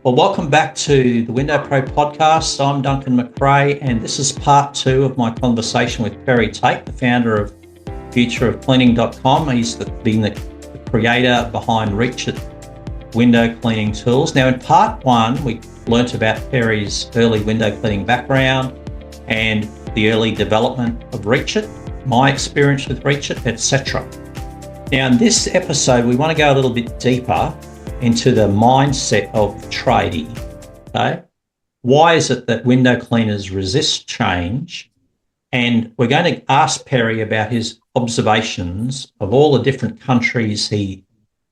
Well, welcome back to the Window Pro podcast. I'm Duncan McRae, and this is part two of my conversation with Perry Tait, the founder of futureofcleaning.com. He's been the creator behind Reach It window cleaning tools. Now, in part one, we learnt about Perry's early window cleaning background and the early development of Reach It, my experience with Reach It, etc. Now, in this episode, we want to go a little bit deeper into the mindset of the tradie. Okay? Why is it that window cleaners resist change? And we're going to ask Perry about his observations of all the different countries he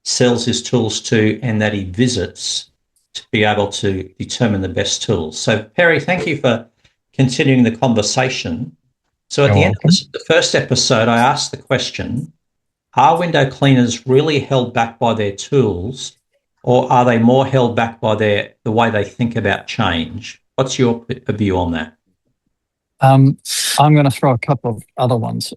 sells his tools to and that he visits to be able to determine the best tools. So, Perry, thank you for continuing the conversation. So at the end of the first episode, I asked the question, are window cleaners really held back by their tools, or are they more held back by the way they think about change? What's your view on that? I'm going to throw a couple of other ones.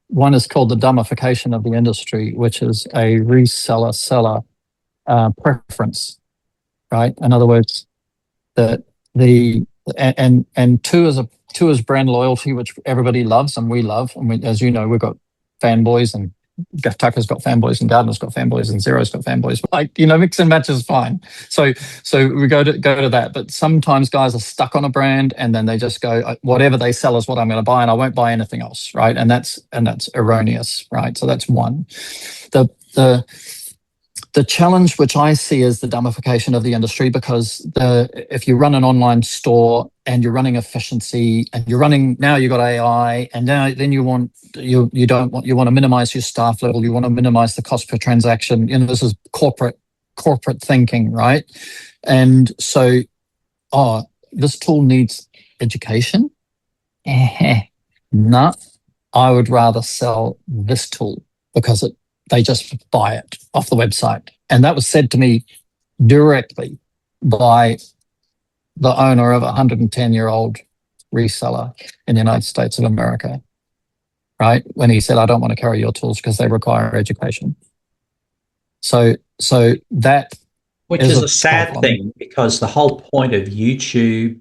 One is called the dumbification of the industry, which is a reseller-seller preference, right? In other words, two is brand loyalty, which everybody loves and we love. And we, as you know, we've got fanboys, and Tucker's got fanboys, and Gardner's got fanboys, and Zero's got fanboys. Like, mix and match is fine. So we go to that. But sometimes guys are stuck on a brand, and then they just go, whatever they sell is what I'm going to buy, and I won't buy anything else, right? And that's erroneous, right? So that's one. The challenge which I see is the dumbification of the industry, because if you run an online store and you're running efficiency, and now you've got AI, and then you want to minimize your staff level, you want to minimize the cost per transaction. This is corporate thinking, right? And so, this tool needs education. No, I would rather sell this tool because they just buy it off the website. And that was said to me directly by the owner of a 110-year-old reseller in the United States of America, right? When he said, I don't want to carry your tools because they require education. So that Which is a sad thing, because the whole point of YouTube,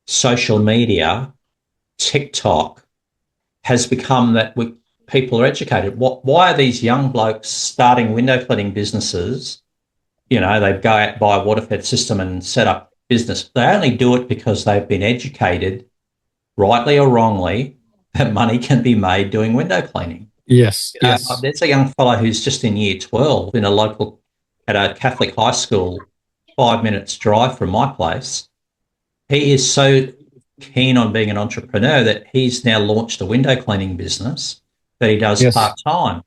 social media, TikTok has become that people are educated. Why are these young blokes starting window cleaning businesses? They go out, buy a waterfed system and set up business. They only do it because they've been educated, rightly or wrongly, that money can be made doing window cleaning. Yes. There's a young fellow who's just in year 12 at a Catholic high school, 5 minutes drive from my place. He is so keen on being an entrepreneur that he's now launched a window cleaning business that he does part-time.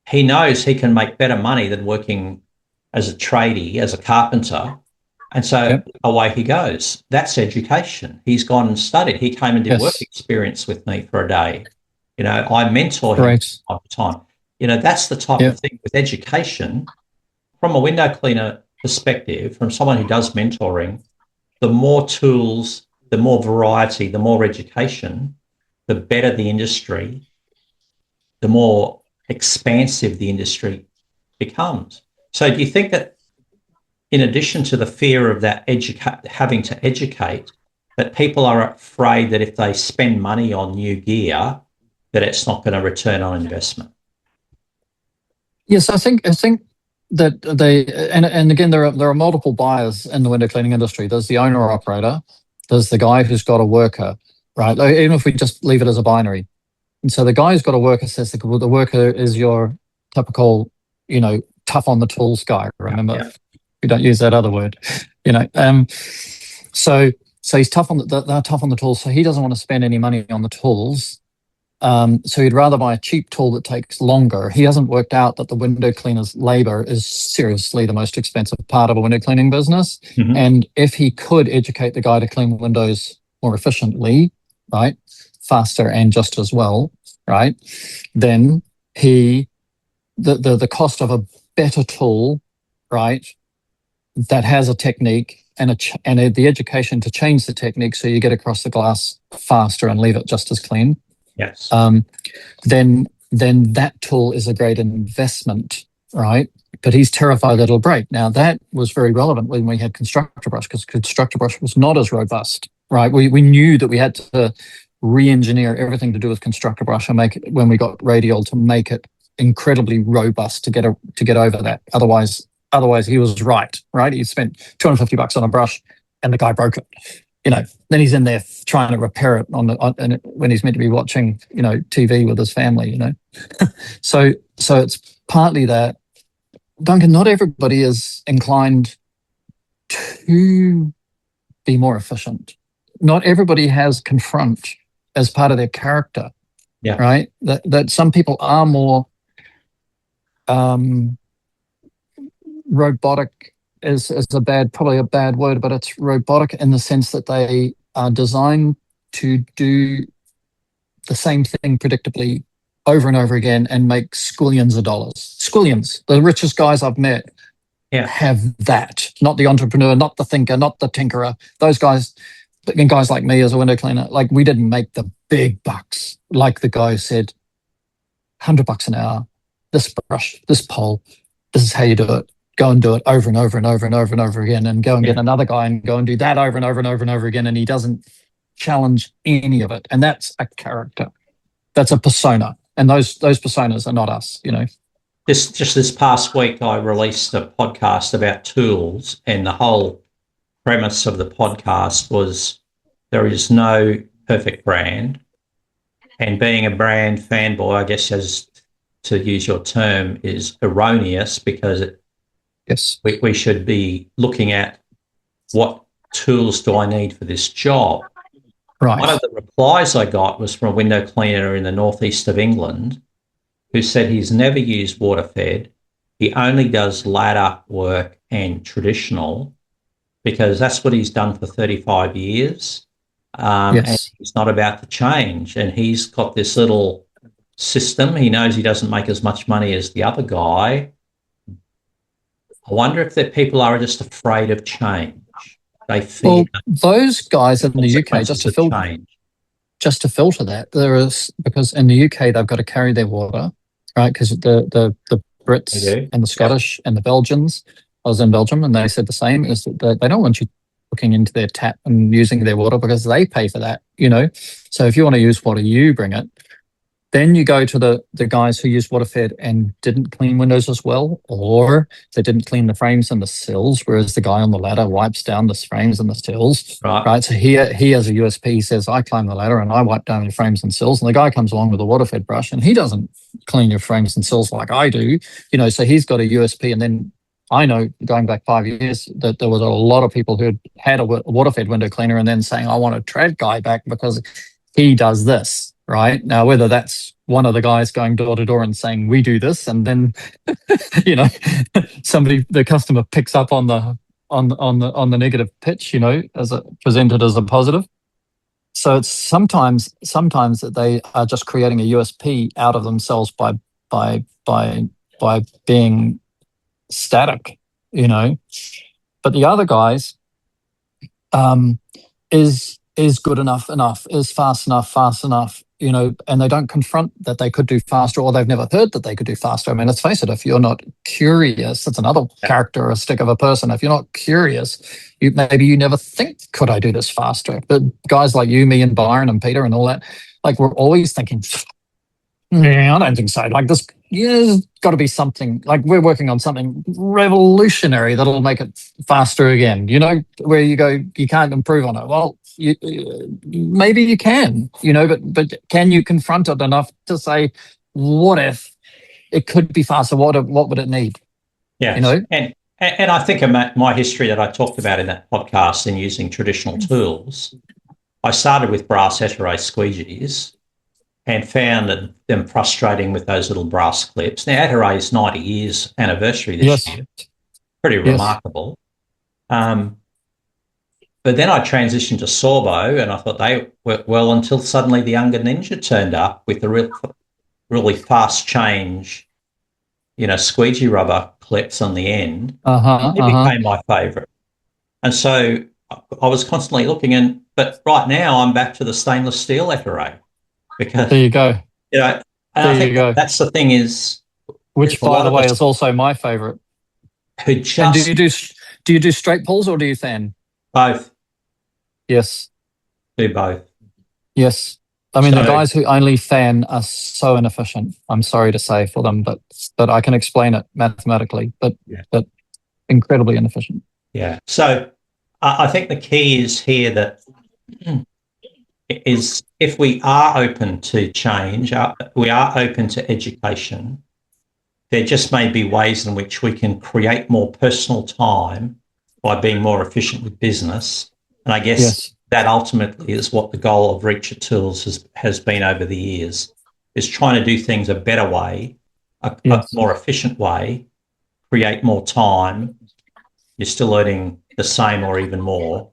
He knows he can make better money than working as a tradie, as a carpenter. And so away he goes. That's education. He's gone and studied. He came and did work experience with me for a day. I mentor him all the time. That's the type of thing with education. From a window cleaner perspective, from someone who does mentoring, the more tools, the more variety, the more education, the better the industry, the more expansive the industry becomes. So do you think that in addition to the fear of that having to educate, that people are afraid that if they spend money on new gear, that it's not going to return on investment? Yes, I think that and again, there are multiple buyers in the window cleaning industry. There's the owner operator, there's the guy who's got a worker, right? Even if we just leave it as a binary. And so the guy who's got a worker says the worker is your typical, tough on the tools guy. Remember, we don't use that other word, So he's tough on they're tough on the tools. So he doesn't want to spend any money on the tools. So he'd rather buy a cheap tool that takes longer. He hasn't worked out that the window cleaner's labor is seriously the most expensive part of a window cleaning business. Mm-hmm. And if he could educate the guy to clean windows more efficiently, right, faster and just as well, right, then the cost of a better tool, right, that has a technique and the education to change the technique so you get across the glass faster and leave it just as clean. Yes. Then that tool is a great investment, right? but he's terrified that it'll break. Now, that was very relevant when we had Constructor Brush, because Constructor Brush was not as robust, right? We knew that we had to re-engineer everything to do with Constructor Brush and make it, when we got Radial, to make it incredibly robust to get over that. Otherwise he was right? He spent $250 on a brush and the guy broke it. Then he's in there trying to repair it when he's meant to be watching, TV with his family, So it's partly that. Duncan, not everybody is inclined to be more efficient. Not everybody has confront as part of their character. Yeah. Right? That some people are more robotic is probably a bad word, but it's robotic in the sense that they are designed to do the same thing predictably over and over again and make squillions of dollars. Squillions. The richest guys I've met have that. Not the entrepreneur, not the thinker, not the tinkerer. Those guys, and guys like me as a window cleaner, like, we didn't make the big bucks. Like the guy said, $100 an hour, this brush, this pole, this is how you do it. Go and do it over and over and over and over and over again, and go and get another guy and go and do that over and over and over and over again. And he doesn't challenge any of it. And that's a character. That's a persona. And those personas are not us, This past week, I released a podcast about tools, and the whole premise of the podcast was there is no perfect brand. And being a brand fanboy, I guess, as to use your term, is erroneous, because we should be looking at what tools do I need for this job. Right. One of the replies I got was from a window cleaner in the northeast of England who said he's never used water fed. He only does ladder work and traditional, because that's what he's done for 35 years. And he's not about to change. And he's got this little system. He knows he doesn't make as much money as the other guy. I wonder if that people are just afraid of change. They fear. Well, those guys in the UK, just to filter that, there is, because in the UK they've got to carry their water, right? Because the Brits and the Scottish and the Belgians, I was in Belgium and they said the same, is that they don't want you looking into their tap and using their water, because they pay for that, So if you want to use water, you bring it. Then you go to the guys who use water fed and didn't clean windows as well, or they didn't clean the frames and the sills, whereas the guy on the ladder wipes down the frames and the sills. Right. So he has a USP. He says, I climb the ladder and I wipe down your frames and sills. And the guy comes along with a water fed brush and he doesn't clean your frames and sills like I do. So he's got a USP. And then I know, going back 5 years, that there was a lot of people who had a water fed window cleaner and then saying, I want a trad guy back because he does this. Right. Now, whether that's one of the guys going door to door and saying, we do this, and then, the customer picks up on the negative pitch, as presented as a positive. So it's sometimes that they are just creating a USP out of themselves by being static, But the other guys is good enough, is fast enough, and they don't confront that they could do faster, or they've never heard that they could do faster. I mean, let's face it, if you're not curious, that's another characteristic of a person. If you're not curious, maybe you never think, could I do this faster? But guys like you, me and Byron and Peter and all that, like, we're always thinking, I don't think so. Like, there's got to be something, like, we're working on something revolutionary that'll make it faster again, where you go, you can't improve on it. Well, maybe you can, but can you confront it enough to say, what if it could be faster? What would it need? Yeah. And I think in my history that I talked about in that podcast in using traditional tools, I started with brass Etere squeegees and found them frustrating with those little brass clips. Now, Etere's 90 years anniversary this year. Pretty remarkable. But then I transitioned to Sorbo, and I thought they worked well until suddenly the younger Ninja turned up with the really fast change, squeegee rubber clips on the end. It became my favourite. And so I was constantly looking, but right now I'm back to the stainless steel Etere. Because there you go. And I think that's the thing is, Which, a by lot the of way, us is also my favorite. who And just do you do straight pulls or do you fan? both Yes. do both. Yes. I mean, the So guys who only fan are so inefficient. I'm sorry to say for them, but I can explain it mathematically, yeah, but incredibly inefficient. yeah. So I think the key is here that is if we are open to change, we are open to education. There just may be ways in which we can create more personal time by being more efficient with business. And I guess Yes. that ultimately is what the goal of Reacher Tools has been over the years, is trying to do things a better way, a Yes. more efficient way, create more time. You're still earning the same or even more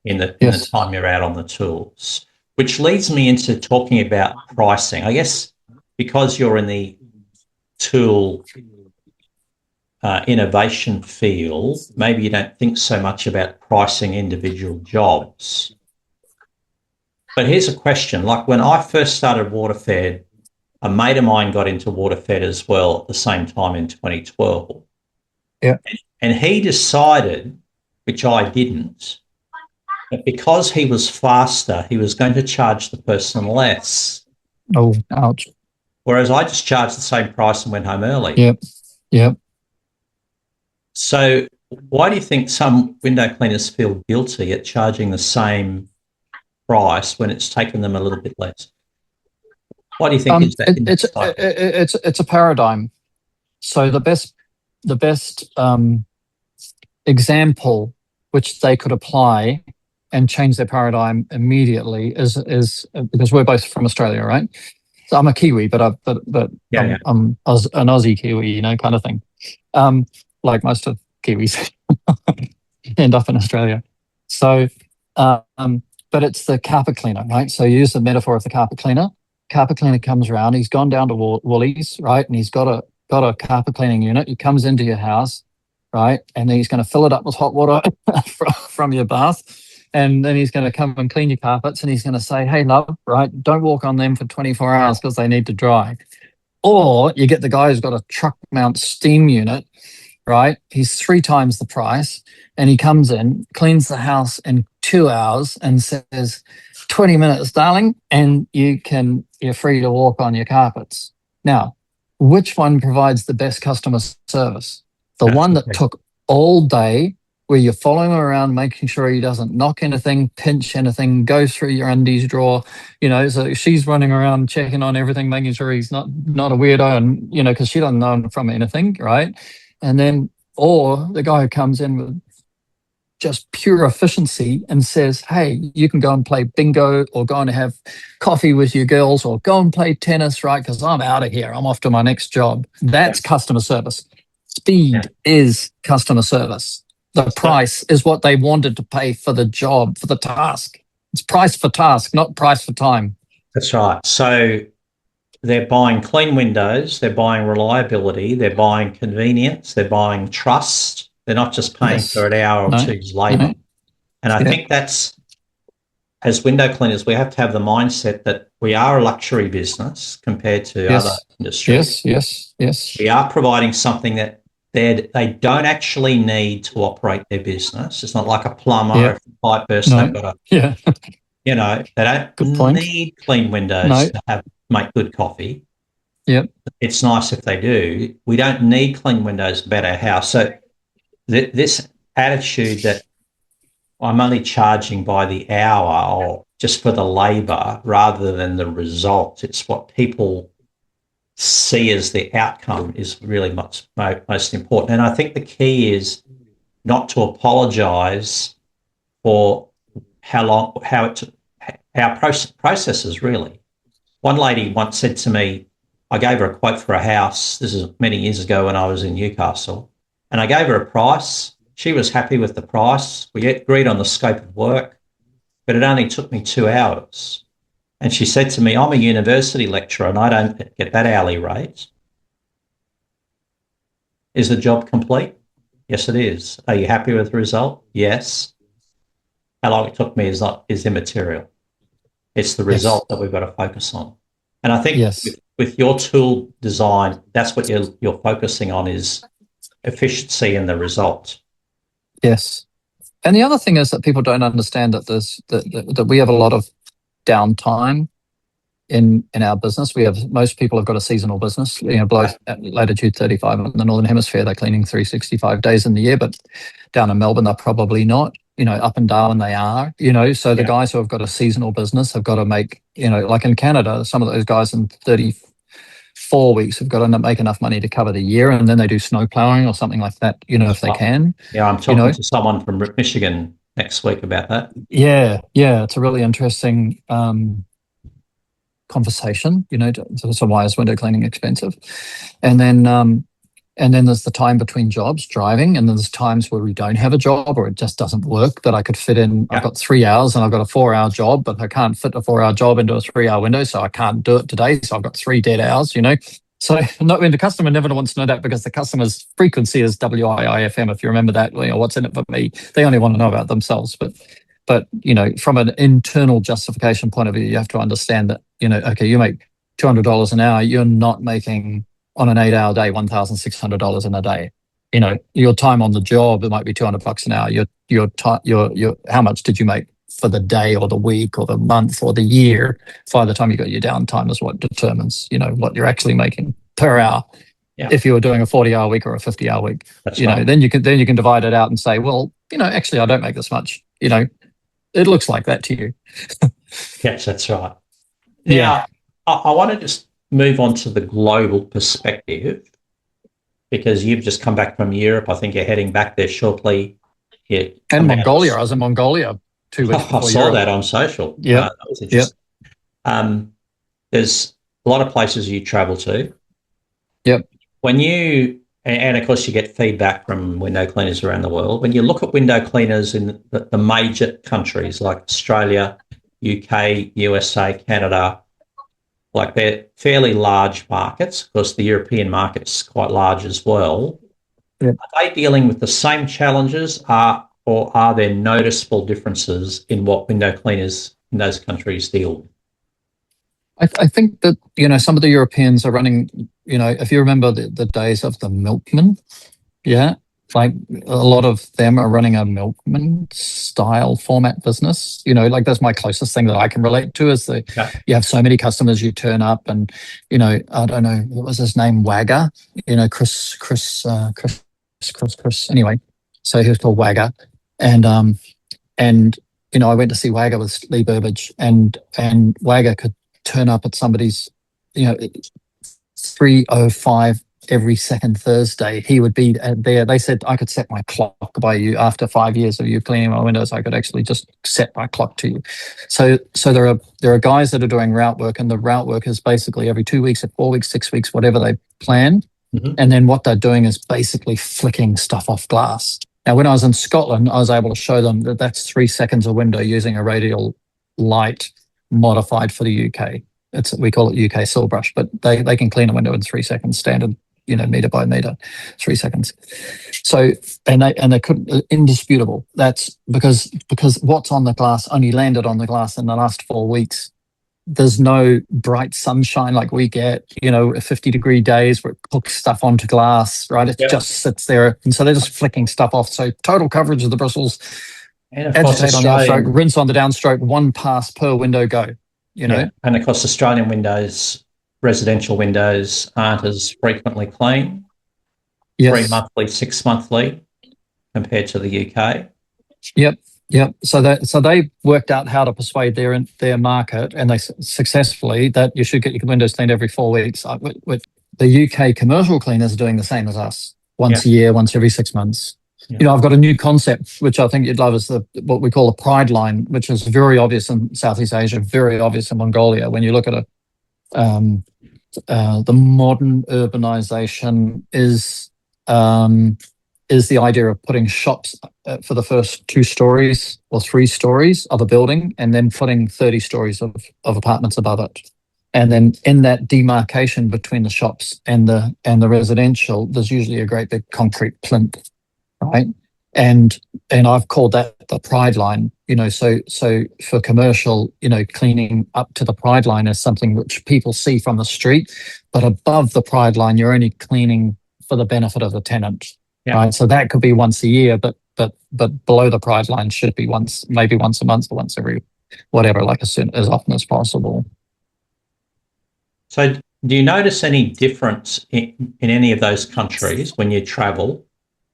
in the Yes. time you're out on the tools, which leads me into talking about pricing. I guess because you're in the tool innovation field, maybe you don't think so much about pricing individual jobs. But here's a question. Like when I first started Waterfed, a mate of mine got into Waterfed as well at the same time in 2012. Yeah. And he decided, which I didn't, that because he was faster, he was going to charge the person less. Oh, ouch. Whereas I just charged the same price and went home early. Yep. Yep. So why do you think some window cleaners feel guilty at charging the same price when it's taken them a little bit less? What do you think is that in that cycle? It's a paradigm. So the best example which they could apply and change their paradigm immediately is because we're both from Australia, right? So I'm a Kiwi, but Yeah, I'm an Aussie Kiwi, you know, kind of thing. Like most of Kiwis end up in Australia. So, but it's the carpet cleaner, right? So you use the metaphor of the carpet cleaner. Carpet cleaner comes around. He's gone down to Woolies, right? And he's got a carpet cleaning unit. He comes into your house, right? And then he's going to fill it up with hot water from your bath. And then he's going to come and clean your carpets and he's going to say, hey, love, right? Don't walk on them for 24 hours because they need to dry. Or you get the guy who's got a truck mount steam unit, right? He's 3 times the price and he comes in, cleans the house in 2 hours and says, 20 minutes, darling, and you're free to walk on your carpets. Now, which one provides the best customer service? The one that took all day, where you're following him around, making sure he doesn't knock anything, pinch anything, go through your undies drawer, you know, so she's running around checking on everything, making sure he's not a weirdo and, you know, because she doesn't know him from anything, right? And then, or the guy who comes in with just pure efficiency and says, hey, you can go and play bingo or go and have coffee with your girls or go and play tennis, right? Because I'm out of here. I'm off to my next job. That's customer service. Speed is customer service. The price is what they wanted to pay for the job, for the task. It's price for task, not price for time. That's right. So they're buying clean windows, they're buying reliability, they're buying convenience, they're buying trust. They're not just paying for an hour or two's labour. And I think that's, as window cleaners, we have to have the mindset that we are a luxury business compared to other industries. Yes. We are providing something that they don't actually need to operate their business. It's not like a plumber. If the pipe bursts, they've got Yeah. you know, they don't Good point. need clean windows to make good coffee. Yep. It's nice if they do. We don't need clean windows about our house. So this attitude that I'm only charging by the hour or just for the labour rather than the result, it's what people see as the outcome is really most important. And I think the key is not to apologise for our processes really. One lady once said to me, I gave her a quote for a house. This is many years ago when I was in Newcastle. And I gave her a price. She was happy with the price. We agreed on the scope of work, but it only took me 2 hours. And she said to me, I'm a university lecturer and I don't get that hourly rate. Is the job complete? Yes, it is. Are you happy with the result? Yes. How long it took me is immaterial. It's the result that we've got to focus on. And I think Yes. with your tool design, that's what you're focusing on is efficiency and the result. Yes. And the other thing is that people don't understand that that we have a lot of downtime in our business. Most people have got a seasonal business, below latitude 35 in the Northern Hemisphere, they're cleaning 365 days in the year, but down in Melbourne, they're probably not, up and down they are, so the guys who have got a seasonal business have got to make, like in Canada, some of those guys in 34 weeks have got to make enough money to cover the year. And then they do snow plowing or something like that, if they can. Yeah. I'm talking to someone from Michigan next week about that. Yeah. It's a really interesting, conversation, so why is window cleaning expensive? And then there's the time between jobs, driving, and there's times where we don't have a job or it just doesn't work that I could fit in. I've got 3 hours and I've got a 4-hour job, but I can't fit a 4-hour job into a 3-hour window, so I can't do it today. So I've got 3 dead hours, So the customer never wants to know that, because the customer's frequency is WIIFM. If you remember that, what's in it for me? They only want to know about themselves. But from an internal justification point of view, you have to understand that, okay, you make $200 an hour, you're not making on an 8-hour day $1,600 in a day. Your time on the job, it might be $200 an hour. Your how much did you make for the day or the week or the month or the year? By the time you got your downtime is what determines, what you're actually making per hour. Yeah. If you were doing a 40-hour week or a 50-hour week, that's right. then you can divide it out and say, well, actually I don't make this much. It looks like that to you. Yes, that's right. Now, I want to just move on to the global perspective, because you've just come back from Europe. I think you're heading back there shortly. And Mongolia. I was in Mongolia 2 weeks before I saw Europe. that on social. Yeah. That was interesting. There's a lot of places you travel to. Yep. When and of course you get feedback from window cleaners around the world. When you look at window cleaners in the major countries like Australia, UK, USA, Canada, like they're fairly large markets. Of course, the European market is quite large as well. Yep. Are they dealing with the same challenges, or are there noticeable differences in what window cleaners in those countries deal with? I think that, some of the Europeans are running, if you remember the days of the milkman, like a lot of them are running a milkman style format business. Like that's my closest thing that I can relate to is you have so many customers, you turn up and, I don't know, what was his name? Wagger, Chris, anyway. So he was called Wagger. And I went to see Wagger with Lee Burbage, and Wagger could turn up at somebody's, 3:05 every second Thursday. He would be there. They said I could set my clock by you after 5 years of you cleaning my windows. I could actually just set my clock to you. So there are guys that are doing route work, and the route work is basically every 2 weeks, or 4 weeks, 6 weeks, whatever they plan. Mm-hmm. And then what they're doing is basically flicking stuff off glass. Now, when I was in Scotland, I was able to show them that that's 3 seconds a window using a radial light modified for the UK. We call it UK Silbrush, but they can clean a window in 3 seconds, standard, meter by meter, 3 seconds. So, and they could, indisputable. That's because what's on the glass only landed on the glass in the last 4 weeks. There's no bright sunshine like we get, 50-degree days where it cooks stuff onto glass, right? It just sits there. And so they're just flicking stuff off. So total coverage of the bristles, agitate on the outstroke, rinse on the downstroke, 1 pass per window go, And of course, Australian windows, residential windows aren't as frequently cleaned. Yes. 3 monthly, 6 monthly compared to the UK. Yep. So they worked out how to persuade their market, and they successfully, that you should get your windows cleaned every 4 weeks. With the UK commercial cleaners are doing the same as us, once a year, once every 6 months. Yeah. I've got a new concept, which I think you'd love, is what we call a pride line, which is very obvious in Southeast Asia, very obvious in Mongolia. When you look at the modern urbanization is the idea of putting shops for the first 2 stories or 3 stories of a building, and then putting 30 stories of apartments above it. And then in that demarcation between the shops and the residential, there's usually a great big concrete plinth, right? and I've called that the pride line. So for commercial, cleaning up to the pride line is something which people see from the street, but above the pride line, you're only cleaning for the benefit of the tenant, right? So that could be once a year, but below the pride line should be maybe once a month or once every whatever, like as often as possible. So do you notice any difference in any of those countries when you travel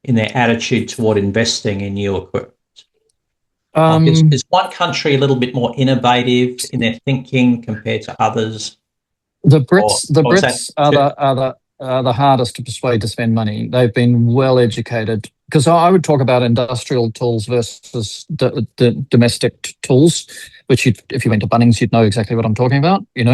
in their attitude toward investing in new equipment? Is one country a little bit more innovative in their thinking compared to others? The Brits are the hardest to persuade to spend money. They've been well educated, because I would talk about industrial tools versus domestic tools, which if you went to Bunnings, you'd know exactly what I'm talking about. So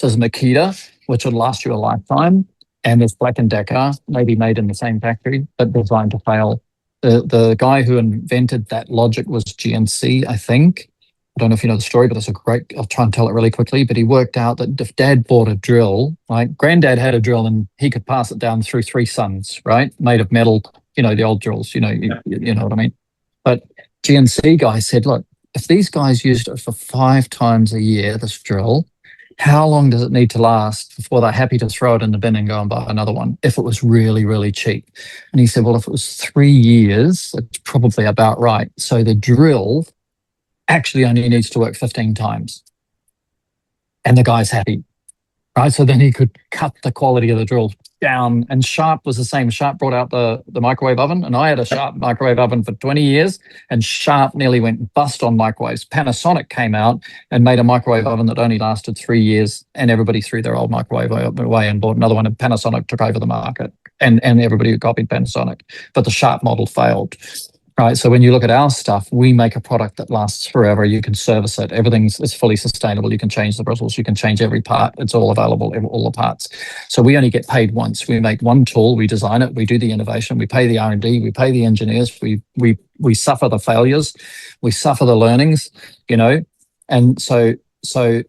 there's Makita, which would last you a lifetime, and there's Black & Decker, maybe made in the same factory, but designed to fail. The guy who invented that logic was GNC, I think. I don't know if you know the story, but I'll try and tell it really quickly. But he worked out that if Dad bought a drill, right? Granddad had a drill and he could pass it down through 3 sons, right? Made of metal, the old drills, you know what I mean? But GNC guy said, look, if these guys used it for 5 times a year, this drill, how long does it need to last before they're happy to throw it in the bin and go and buy another one if it was really, really cheap? And he said, well, if it was 3 years, it's probably about right. So the drill actually only needs to work 15 times. And the guy's happy, right? So then he could cut the quality of the drill down. And Sharp was the same. Sharp brought out the microwave oven, and I had a Sharp microwave oven for 20 years, and Sharp nearly went bust on microwaves. Panasonic came out and made a microwave oven that only lasted 3 years, and everybody threw their old microwave away and bought another one, and Panasonic took over the market, and everybody copied Panasonic. But the Sharp model failed. Right, so when you look at our stuff, we make a product that lasts forever. You can service it. It's fully sustainable. You can change the bristles. You can change every part. It's all available, all the parts. So we only get paid once. We make one tool. We design it. We do the innovation. We pay the R&D. We pay the engineers. We suffer the failures. We suffer the learnings. And so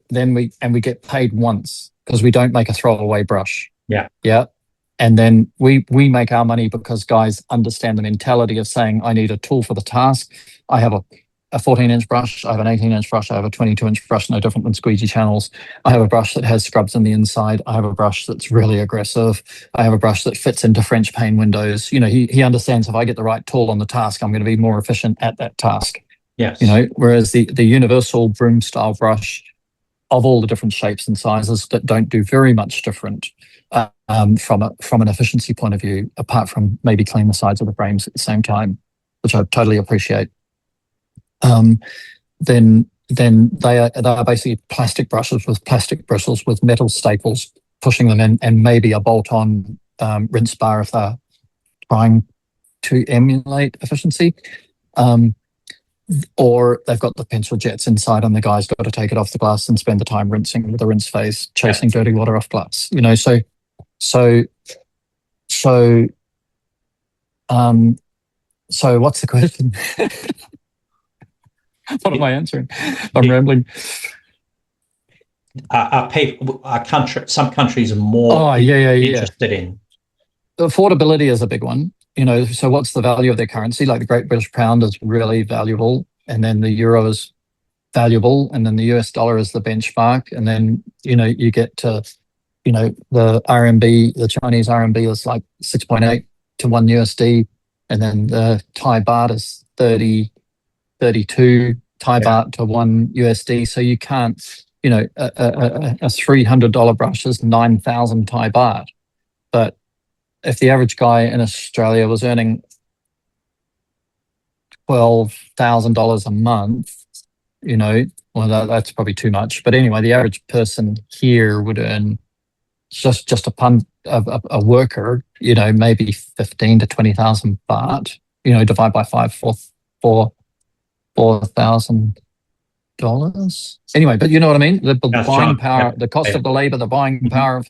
then we get paid once, because we don't make a throwaway brush. Yeah. And then we make our money because guys understand the mentality of saying, I need a tool for the task. I have a 14-inch brush, I have an 18-inch brush, I have a 22-inch brush, no different than squeegee channels. I have a brush that has scrubs on the inside. I have a brush that's really aggressive. I have a brush that fits into French pane windows. He understands if I get the right tool on the task, I'm going to be more efficient at that task. Yes. Whereas the universal broom style brush of all the different shapes and sizes that don't do very much different from an efficiency point of view, apart from maybe clean the sides of the frames at the same time, which I totally appreciate. Then they are basically plastic brushes with plastic bristles with metal staples pushing them in, and maybe a bolt-on rinse bar if they're trying to emulate efficiency. Or they've got the pencil jets inside, and the guy's got to take it off the glass and spend the time rinsing with a rinse phase, chasing dirty water off glass. So what's the question? What am I answering? I'm rambling. Some countries are more interested in? Affordability is a big one. So what's the value of their currency? Like the Great British Pound is really valuable, and then the euro is valuable, and then the US dollar is the benchmark, and then you get to the RMB, the Chinese RMB is like 6.8 to 1 USD, and then the Thai baht is 32 Thai baht to 1 USD. So you can't, a $300 brush is 9,000 Thai baht. But if the average guy in Australia was earning $12,000 a month, well, that's probably too much. But anyway, the average person here would earn just a worker, maybe 15 to 20,000 baht, divide by 5, $4,000. Anyway, but you know what I mean? The buying power, the cost of the labor, the buying power of.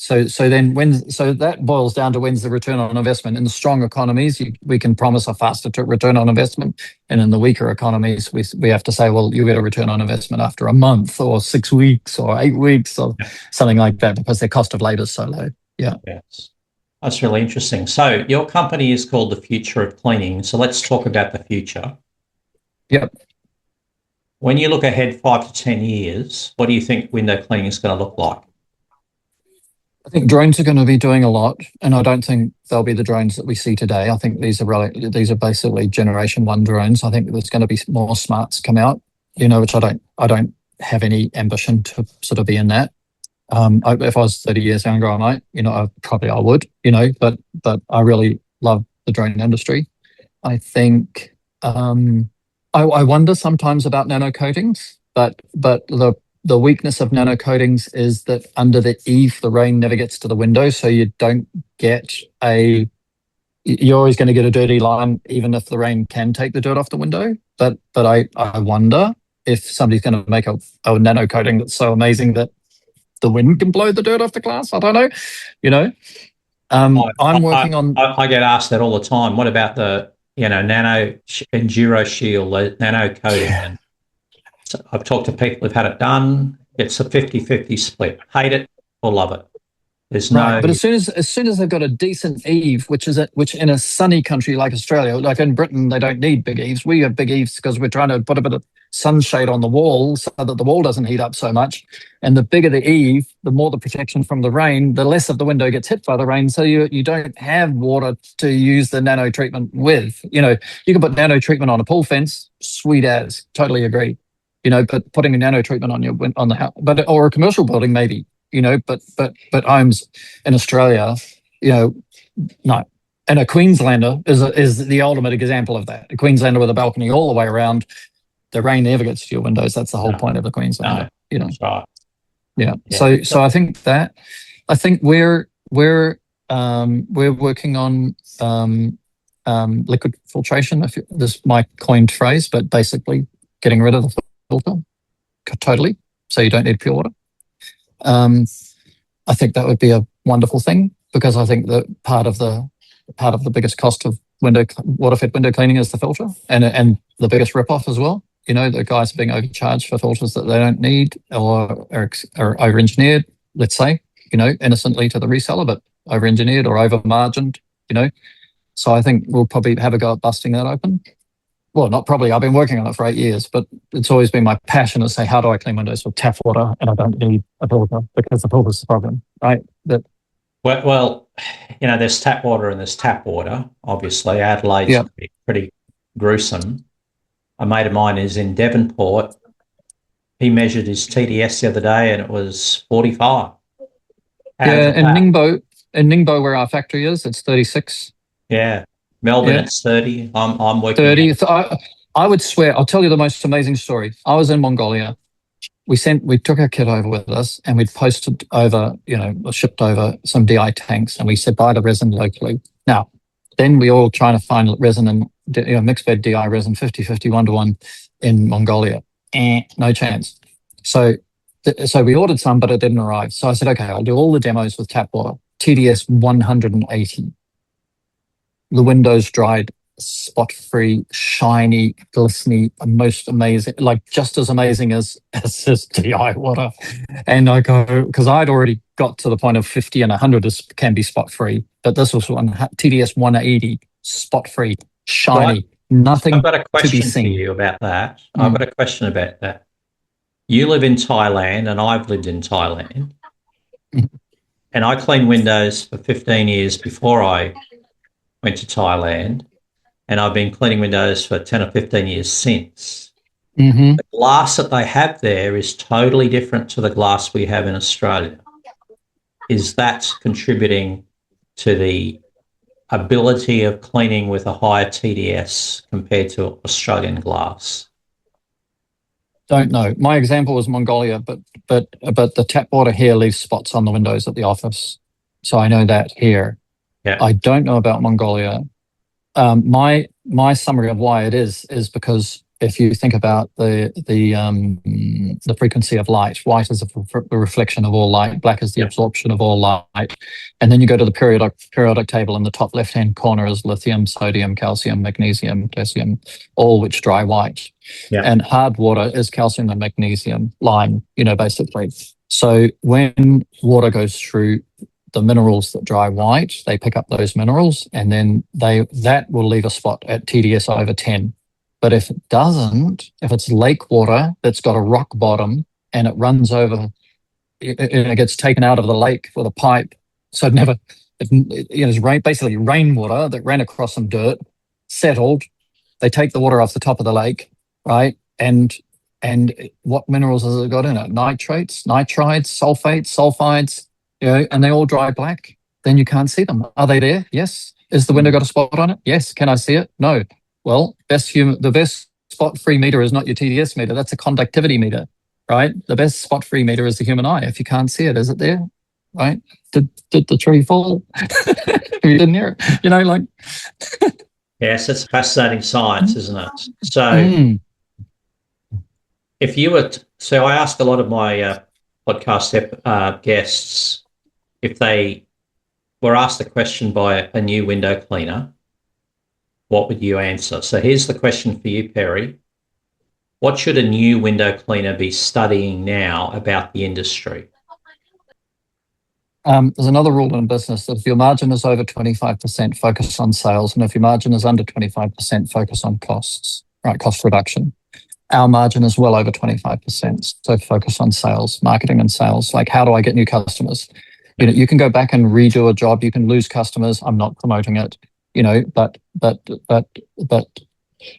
So that boils down to when's the return on investment. In the strong economies, we can promise a faster return on investment, and in the weaker economies, we have to say, well, you get a return on investment after a month or 6 weeks or 8 weeks or something like that, because their cost of labor is so low. Yeah. Yes. That's really interesting. So your company is called The Future of Cleaning. So let's talk about the future. Yep. When you look ahead 5 to 10 years, what do you think window cleaning is going to look like? I think drones are going to be doing a lot, and I don't think they'll be the drones that we see today. I think these are basically generation one drones. I think there's going to be more smarts come out, which I don't have any ambition to sort of be in that. If I was 30 years younger, I might, I would, but I really love the drone industry. I think I wonder sometimes about nano coatings, but the weakness of nano coatings is that under the eave, the rain never gets to the window, so you don't get you're always going to get a dirty line, even if the rain can take the dirt off the window. But I wonder if somebody's going to make a nano coating that's so amazing that the wind can blow the dirt off the glass. I don't know, you know. I'm working on. I get asked that all the time. What about the nano enduro shield, the nano coating? And so I've talked to people who've had it done. It's a 50-50 split. Hate it or love it. There's Right, no. but as soon as they've got a decent eave, which in a sunny country like Australia, like in Britain, they don't need big eaves. We have big eaves because we're trying to put a bit of sunshade on the wall so that the wall doesn't heat up so much. And the bigger the eave, the more the protection from the rain, the less of the window gets hit by the rain. So you don't have water to use the nano treatment with. You can put nano treatment on a pool fence, sweet as, totally agree. But putting a nano treatment on the house, or a commercial building maybe. But homes in Australia, no. And a Queenslander is the ultimate example of that. A Queenslander with a balcony all the way around, the rain never gets to your windows. That's the whole point of the Queenslander. That's right. Yeah. So I think we're working on liquid filtration. This is my coined phrase, but basically getting rid of the filter totally, so you don't need pure water. I think that would be a wonderful thing, because I think that part of the biggest cost of water-fed window cleaning is the filter, and the biggest rip-off as well. The guys are being overcharged for filters that they don't need, or are over-engineered, let's say, innocently to the reseller, but over-engineered or over-margined, So I think we'll probably have a go at busting that open. Well, not probably. I've been working on it for 8 years, but it's always been my passion to say, how do I clean windows with tap water? And I don't need a filter, because the filter's the problem, right? Well, there's tap water and there's tap water. Obviously, Adelaide's pretty gruesome. A mate of mine is in Devonport. He measured his TDS the other day, and it was 45. In Ningbo, where our factory is, it's 36. Yeah. Melbourne, it's 30. I'm working 30. I would swear, I'll tell you the most amazing story. I was in Mongolia. We took our kit over with us, and we'd posted over, shipped over some DI tanks, and we said, buy the resin locally. Now, then we all trying to find resin and mixed bed DI resin 50-50 1-to-1 in Mongolia. No chance. So we ordered some, but it didn't arrive. So I said, okay, I'll do all the demos with tap water. TDS 180. The windows dried spot-free, shiny, glistening, most amazing, like just as amazing as this DI water. And I go, because I'd already got to the point of 50 and 100 can be spot-free, but this was TDS 180, spot-free, shiny, nothing I've got a question to be seen. for you about that. I've got a question about that. You live in Thailand, and I've lived in Thailand. And I cleaned windows for 15 years before I went to Thailand, and I've been cleaning windows for 10 or 15 years since. Mm-hmm. The glass that they have there is totally different to the glass we have in Australia. Is that contributing to the ability of cleaning with a higher TDS compared to Australian glass? Don't know. My example was Mongolia, but the tap water here leaves spots on the windows at the office. So I know that here. Yeah. I don't know about Mongolia. My summary of why it is because if you think about the frequency of light, white is the reflection of all light, black is the absorption of all light, and then you go to the periodic table in the top left-hand corner is lithium, sodium, calcium, magnesium, potassium, all which dry white. Yeah. And hard water is calcium and magnesium, lime, basically. So when water goes through the minerals that dry white. They pick up those minerals, and then that will leave a spot at TDS over 10. But if it doesn't, if it's lake water that's got a rock bottom and it runs over, it gets taken out of the lake with a pipe, so it's basically rainwater that ran across some dirt, settled. They take the water off the top of the lake, right? And what minerals has it got in it? Nitrates, nitrides, sulfates, sulfides, and they all dry black. Then you can't see them. Are they there? Yes. Is the window got a spot on it? Yes. Can I see it? No. Well, the best spot-free meter is not your TDS meter. That's a conductivity meter, right? The best spot-free meter is the human eye. If you can't see it, is it there? Right? Did the tree fall? You didn't hear it. Yes, it's fascinating science, isn't it? So if you were so I ask a lot of my podcast guests, if they were asked a question by a new window cleaner, what would you answer? So here's the question for you, Perry. What should a new window cleaner be studying now about the industry? There's another rule in business that if your margin is over 25%, focus on sales. And if your margin is under 25%, focus on costs, right? Cost reduction. Our margin is well over 25%. So focus on sales, marketing and sales. Like, how do I get new customers? You can go back and redo a job. You can lose customers. I'm not promoting it, but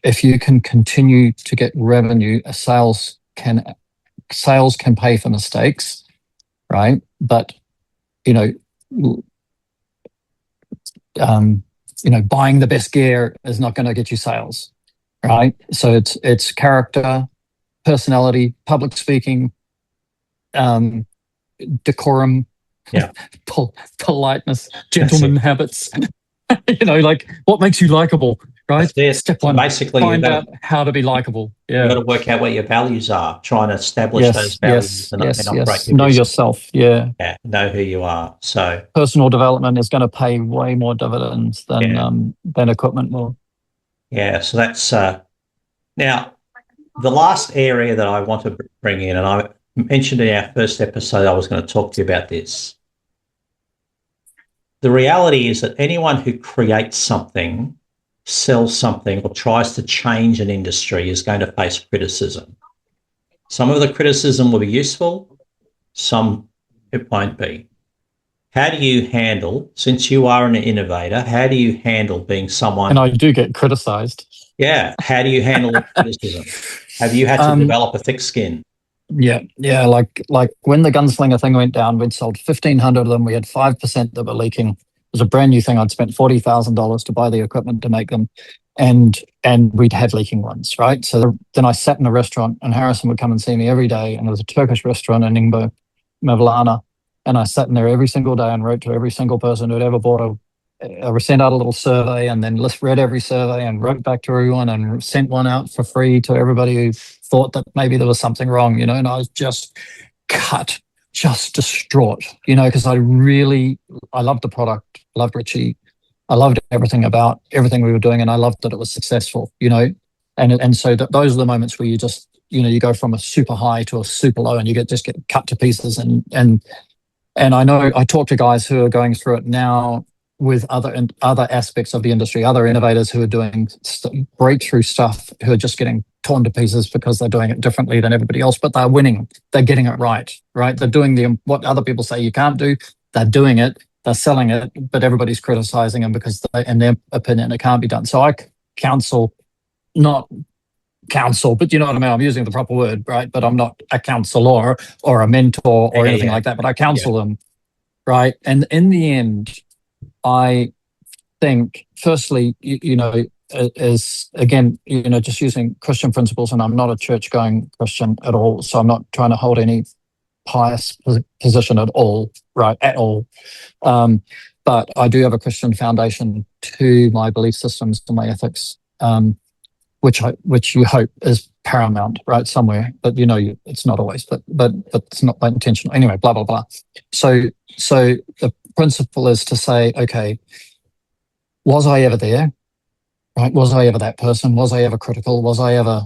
if you can continue to get revenue, sales can pay for mistakes, right? But buying the best gear is not going to get you sales, right? So it's character, personality, public speaking, decorum, politeness, gentleman habits. What makes you likable, right? Step one, basically find out how to be likable. Yeah, you've got to work out what your values are. Try and establish those values and operate. Know yourself. Yeah, know who you are. So personal development is going to pay way more dividends than equipment will. Yeah, so that's now the last area that I want to bring in, and I mentioned in our first episode I was going to talk to you about this. The reality is that anyone who creates something, sells something, or tries to change an industry is going to face criticism. Some of the criticism will be useful, some it won't be. How do you handle, since you are an innovator, how do you handle being someone... And I do get criticised. Yeah, how do you handle criticism? Have you had to develop a thick skin? Yeah. Like when the gunslinger thing went down, we'd sold 1,500 of them. We had 5% that were leaking. It was a brand new thing. I'd spent $40,000 to buy the equipment to make them, and we'd had leaking ones, right? So then I sat in a restaurant, and Harrison would come and see me every day, and there was a Turkish restaurant in Ningbo, Mevlana, and I sat in there every single day and wrote to every single person who'd ever bought I sent out a little survey, and then read every survey and wrote back to everyone and sent one out for free to everybody who thought that maybe there was something wrong, and I was just distraught, because I loved the product, loved Richie, I loved everything about everything we were doing, and I loved that it was successful, and so those are the moments where you just, you go from a super high to a super low, and you just get cut to pieces, and I know I talk to guys who are going through it now with other aspects of the industry, other innovators who are doing breakthrough stuff, who are just getting torn to pieces because they're doing it differently than everybody else, but they're winning. They're getting it right? They're doing what other people say you can't do. They're doing it. They're selling it, but everybody's criticizing them because in their opinion, it can't be done. So I not counsel, but you know what I mean? I'm using the proper word, right? But I'm not a counselor or a mentor or anything like that, but I counsel them, right? And in the end, I think, firstly, is again, just using Christian principles, and I'm not a church-going Christian at all, so I'm not trying to hold any pious position at all, right? At all. But I do have a Christian foundation to my belief systems, to my ethics, which you hope is paramount, right? Somewhere, but it's not always, but it's not intentional. Anyway, blah blah blah. So the principle is to say, okay, was I ever there? Right? Was I ever that person? Was I ever critical? Was I ever?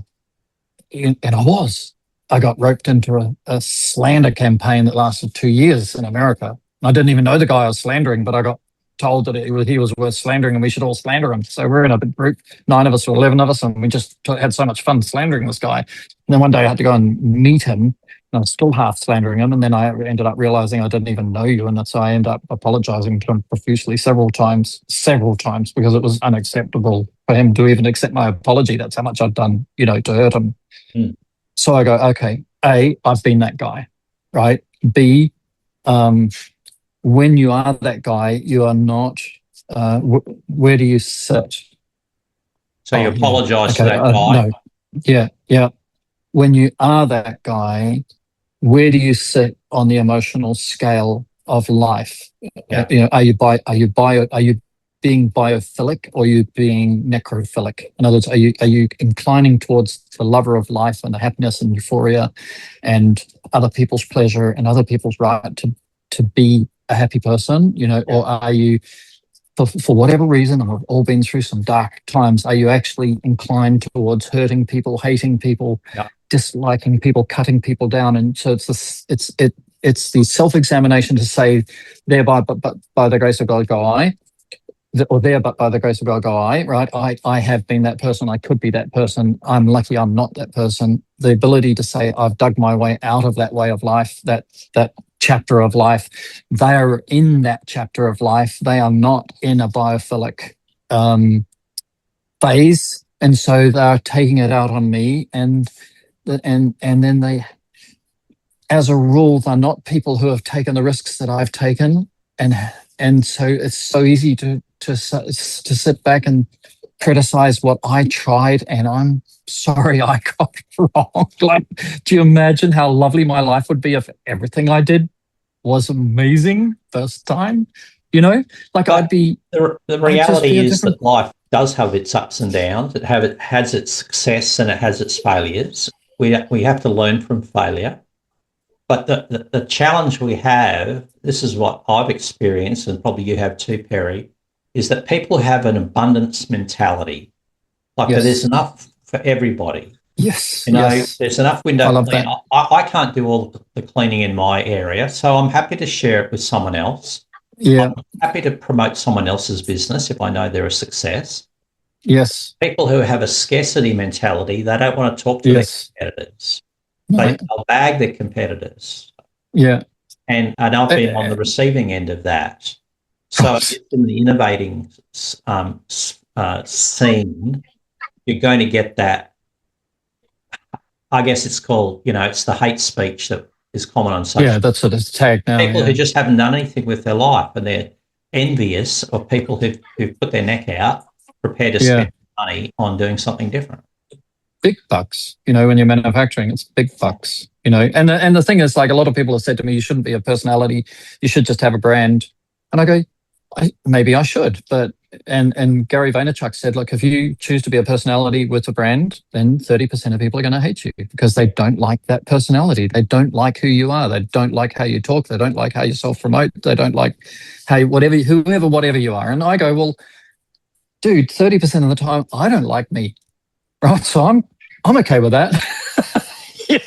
And I was. I got roped into a slander campaign that lasted 2 years in America, I didn't even know the guy I was slandering, but I got told that he was worth slandering and we should all slander him. So we're in a big group, 9 of us or 11 of us, and we just had so much fun slandering this guy. And then one day I had to go and meet him. And I was still half slandering him, and then I ended up realizing I didn't even know you, and so I ended up apologizing to him profusely several times, because it was unacceptable for him to even accept my apology. That's how much I'd done, to hurt him. Mm. So I go, okay, A, I've been that guy, right? B, when you are that guy, you are not. Where do you sit? So you apologise to that guy? No, yeah. When you are that guy, where do you sit on the emotional scale of life? Yeah. Are you being biophilic, or are you being necrophilic? In other words, are you inclining towards the lover of life and the happiness and euphoria and other people's pleasure and other people's right to be a happy person, or are you, for whatever reason, and we've all been through some dark times, are you actually inclined towards hurting people, hating people, disliking people, cutting people down? And so it's the self-examination to say, thereby, but by the grace of God go I, or there, but by the grace of God go I, right? I have been that person. I could be that person. I'm lucky I'm not that person. The ability to say I've dug my way out of that way of life, that chapter of life. They are in that chapter of life. They are not in a biophilic phase, and so they're taking it out on me. And then they, as a rule, they're not people who have taken the risks that I've taken, and so it's so easy to sit back and criticize what I tried, and I'm sorry I got wrong. Like, do you imagine how lovely my life would be if everything I did was amazing first time? Like, But I'd be. the reality is that life does have its ups and downs. It has its success and it has its failures. We have to learn from failure. But the challenge we have, this is what I've experienced, and probably you have too, Perry, is that people have an abundance mentality. Like, there's enough for everybody. Yes. There's enough window cleaning. That. I can't do all the cleaning in my area, so I'm happy to share it with someone else. Yeah. I'm happy to promote someone else's business if I know they're a success. Yes. People who have a scarcity mentality, they don't want to talk to their competitors. No. They'll bag their competitors. Yeah. And I've been on the receiving end of that. So in the innovating scene, you're going to get that. I guess it's called, it's the hate speech that is common on social. Yeah, that's what it's tagged now. People who just haven't done anything with their life, and they're envious of people who've put their neck out, prepared to spend money on doing something different. Big bucks, when you're manufacturing, it's big bucks, and the thing is, like, a lot of people have said to me, you shouldn't be a personality, you should just have a brand. And I go, maybe I should, but and Gary Vaynerchuk said, look, if you choose to be a personality with a brand, then 30% of people are going to hate you because they don't like that personality. They don't like who you are. They don't like how you talk. They don't like how you self-promote. They don't like how whatever you are. And I go, well, dude, 30% of the time, I don't like me, right? So I'm okay with that. Do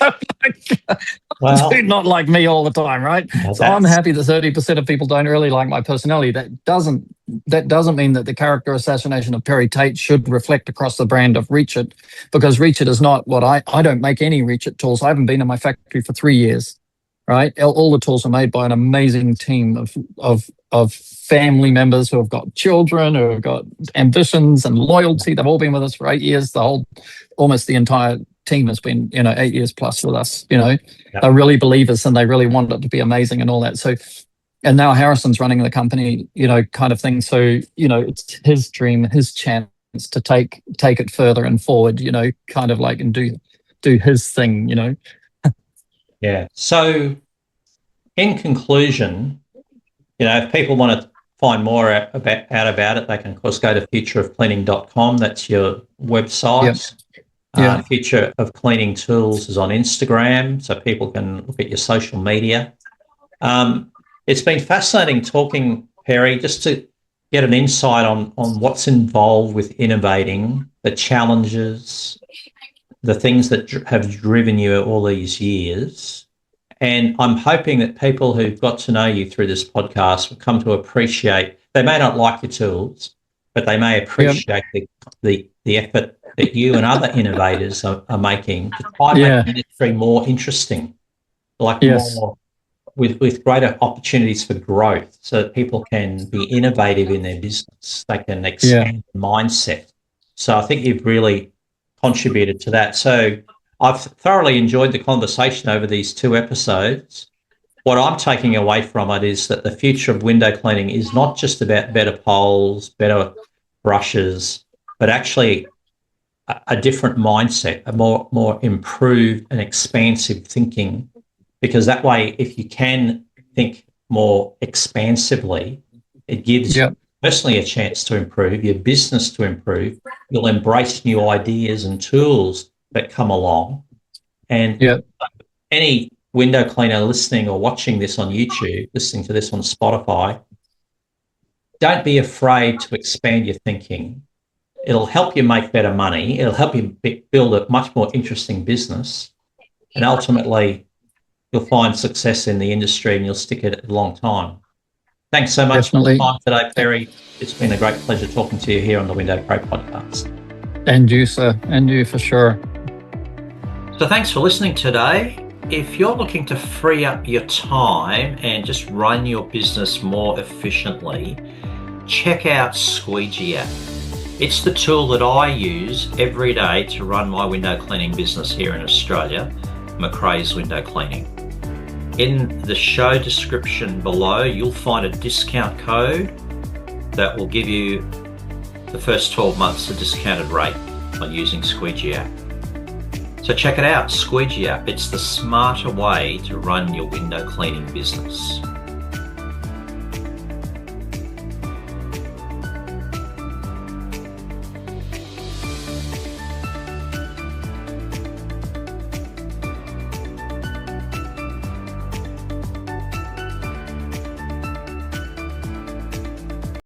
not like me all the time, right? Well, so I'm happy that 30% of people don't really like my personality. That doesn't mean that the character assassination of Perry Tait should reflect across the brand of Reach It, because Reach It is not what I don't make any Reach It tools. I haven't been in my factory for 3 years, right? All the tools are made by an amazing team of family members who have got children, who have got ambitions and loyalty. They've all been with us for 8 years. Almost the entire team has been, 8 years plus with us. They're really believers and they really want it to be amazing and all that. So, and now Harrison's running the company, kind of thing. So, it's his dream, his chance to take it further and forward, kind of like, and do his thing, Yeah. So, in conclusion, if people want to find more out about it, they can, of course, go to futureofcleaning.com. That's your website. Future of Cleaning Tools is on Instagram, so people can look at your social media. It's been fascinating talking, Perry, just to get an insight on what's involved with innovating, the challenges, the things that have driven you all these years, And I'm hoping that people who've got to know you through this podcast will come to appreciate, they may not like your tools, but they may Yep. appreciate the effort that you and other innovators are making to try and make Yeah. the industry more interesting, like Yes. more with greater opportunities for growth so that people can be innovative in their business. They can Yeah. expand the mindset. So I think you've really contributed to that. So I've thoroughly enjoyed the conversation over these 2 episodes. What I'm taking away from it is that the future of window cleaning is not just about better poles, better brushes, but actually a different mindset, a more improved and expansive thinking. Because that way, if you can think more expansively, it gives Yep. personally a chance to improve, your business to improve. You'll embrace new ideas and tools that come along. And Yep. any window cleaner listening or watching this on YouTube, listening to this on Spotify, don't be afraid to expand your thinking. It'll help you make better money. It'll help you build a much more interesting business. And ultimately, you'll find success in the industry and you'll stick at it a long time. Thanks so much for the Definitely. time today, Perry. It's been a great pleasure talking to you here on the Window Pro podcast. And you, sir. And you for sure. So thanks for listening today. If you're looking to free up your time and just run your business more efficiently, check out Squeegee app. It's the tool that I use every day to run my window cleaning business here in Australia, McRae's Window Cleaning. In the show description below, you'll find a discount code that will give you the first 12 months a discounted rate on using Squeegee app. So check it out, Squeegee app. It's the smarter way to run your window cleaning business.